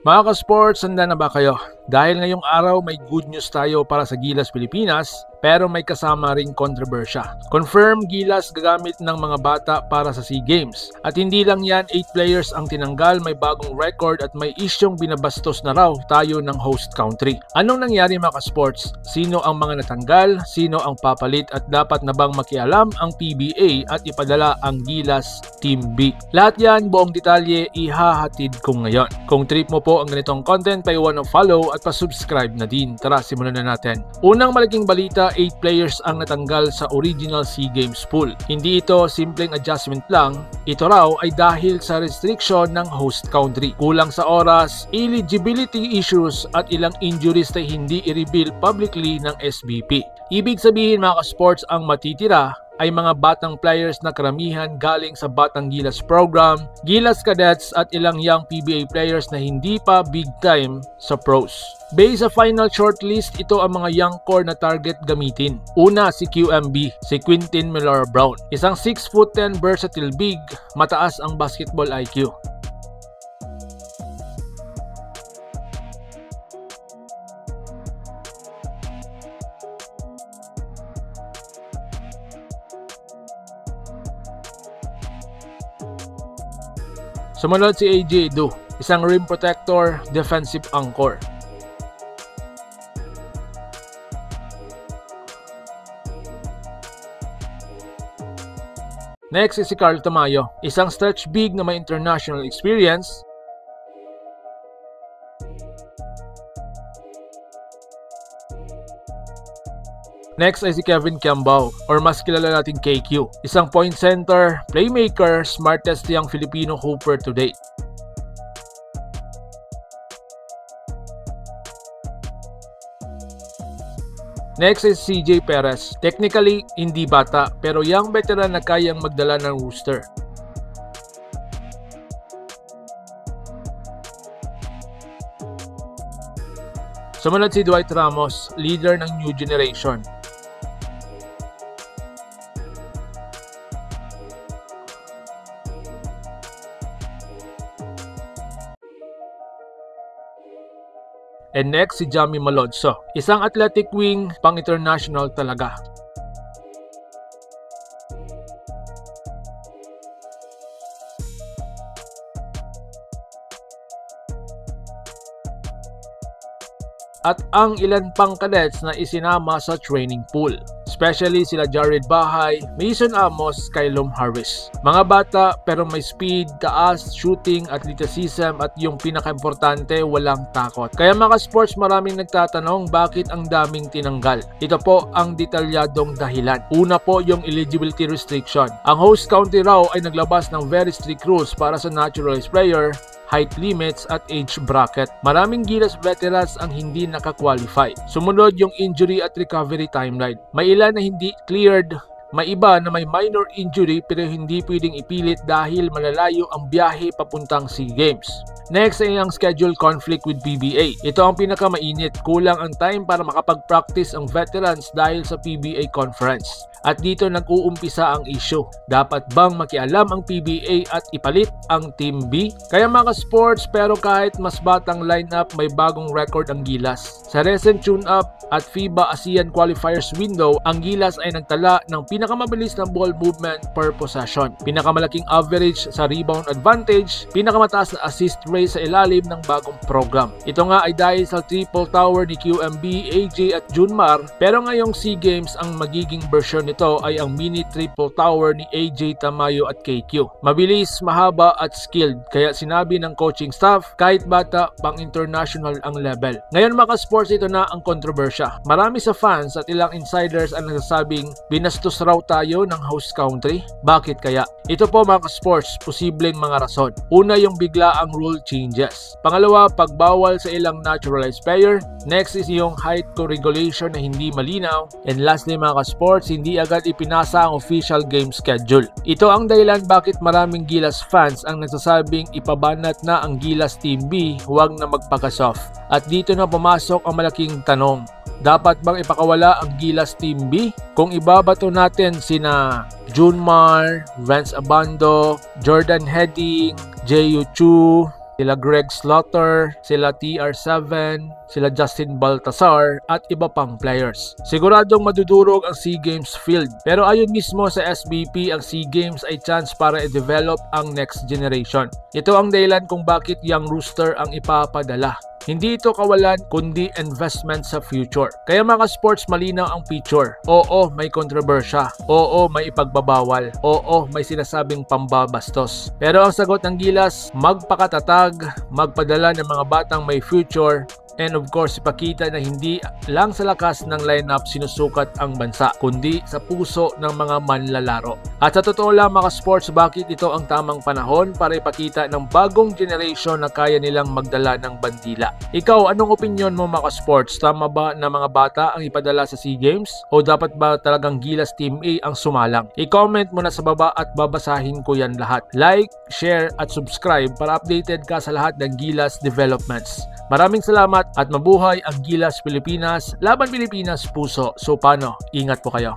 Mga ka-sports, handa na ba kayo? Dahil ngayong araw may good news tayo para sa Gilas Pilipinas, pero may kasama ring kontrobersya. Confirm, Gilas gagamit ng mga bata para sa SEA Games. At hindi lang yan, 8 players ang tinanggal, may bagong record at may isyong binabastos na raw tayo ng host country. Anong nangyari mga ka-sports? Sino ang mga natanggal? Sino ang papalit? At dapat na bang makialam ang PBA at ipadala ang Gilas Team B? Lahat yan, buong detalye, ihahatid ko ngayon. Kung trip mo po ang ganitong content, paiwan ng follow at pa-subscribe na din. Tara, simulan na natin. Unang malaking balita, 8 players ang natanggal sa original SEA Games pool. Hindi ito simpleng adjustment lang, ito raw ay dahil sa restriction ng host country. Kulang sa oras, eligibility issues at ilang injuries na hindi i-reveal publicly ng SBP. Ibig sabihin mga ka-sports, ang matitira ay mga batang players na karamihan galing sa Batang Gilas program, Gilas Cadets at ilang young PBA players na hindi pa big time sa pros. Based sa final shortlist, ito ang mga young core na target gamitin. Una, si QMB, si Quintin Miller Brown. Isang 6'10" versatile big, mataas ang basketball IQ. Sumunod si AJ Du, isang rim protector, defensive anchor. Next is si Carl Tamayo, isang stretch big na may international experience. Next ay si Kevin Kiambao, or mas kilala natin KQ. Isang point center, playmaker, smartest young Filipino hooper to date. Next is CJ Perez. Technically, hindi bata, pero young veteran na kayang magdala ng rooster. Sumunod si Dwight Ramos, leader ng new generation. And next, si Jamie Malonzo, isang athletic wing, pang-international talaga. At ang ilan pang cadets na isinama sa training pool. Especially sila Jared Bahay, Mason Amos, Kylom Harris. Mga bata pero may speed, taas, shooting, athleticism at yung pinaka-importante, walang takot. Kaya mga sports, maraming nagtatanong bakit ang daming tinanggal. Ito po ang detalyadong dahilan. Una po yung eligibility restriction. Ang host country raw ay naglabas ng very strict rules para sa naturalized player, height limits at age bracket. Maraming Gilas veterans ang hindi nakakwalify. Sumunod yung injury at recovery timeline. May ilan na hindi cleared, may iba na may minor injury pero hindi pwedeng ipilit dahil malalayo ang biyahe papuntang SEA Games. Next ay ang schedule conflict with PBA. Ito ang pinakamainit. Kulang ang time para makapag-practice ang veterans dahil sa PBA conference. At dito nag-uumpisa ang issue. Dapat bang makialam ang PBA at ipalit ang Team B? Kaya mga sports, pero kahit mas batang lineup, may bagong record ang Gilas. Sa recent tune-up at FIBA ASEAN Qualifiers window, ang Gilas ay nagtala ng pinakamabilis na ball movement per possession, pinakamalaking average sa rebound advantage, pinakamataas na assist rate sa ilalim ng bagong program. Ito nga ay dahil sa triple tower ni QMB, AJ at Junmar, pero ngayong SEA Games ang magiging version nito ay ang mini triple tower ni AJ, Tamayo at KQ. Mabilis, mahaba at skilled, kaya sinabi ng coaching staff kahit bata pang international ang level. Ngayon mga sports, ito na ang kontrobersya. Marami sa fans at ilang insiders ang nagsasabing binastos raw tayo ng host country. Bakit kaya? Ito po mga sports, posibleng mga rason. Una, yung bigla ang rule changes. Pangalawa, pagbawal sa ilang naturalized player. Next is yung height co-regulation na hindi malinaw. And lastly mga sports, hindi agad ipinasa ang official game schedule. Ito ang dahilan bakit maraming Gilas fans ang nagsasabing ipabanat na ang Gilas Team B, huwag na magpaka-soft. At dito na pumasok ang malaking tanong. Dapat bang ipakawala ang Gilas Team B? Kung ibabato natin sina Junmar, Vance Abando, Jordan Heading, Jeyu Chu, Sila Greg Slaughter, sila TR7, sila Justin Baltasar at iba pang players. Siguradong madudurog ang SEA Games field, pero ayon mismo sa SBP, ang SEA Games ay chance para i-develop ang next generation. Ito ang dahilan kung bakit Young Rooster ang ipapadala. Hindi ito kawalan kundi investment sa future. Kaya mga sports, malinaw ang picture. Oo, may kontrobersya. Oo, may ipagbabawal. Oo, may sinasabing pambabastos. Pero ang sagot ng Gilas, magpakatatag, magpadala ng mga batang may future, and of course, ipakita na hindi lang sa lakas ng lineup sinusukat ang bansa, kundi sa puso ng mga manlalaro. At sa totoo lang mga sports, bakit ito ang tamang panahon para ipakita ng bagong generation na kaya nilang magdala ng bandila. Ikaw, anong opinion mo mga sports? Tama ba na mga bata ang ipadala sa SEA Games? O dapat ba talagang Gilas Team A ang sumalang? I-comment mo na sa baba at babasahin ko yan lahat. Like, share at subscribe para updated ka sa lahat ng Gilas developments. Maraming salamat at mabuhay ang Gilas Pilipinas, laban Pilipinas puso. So paano? Ingat po kayo.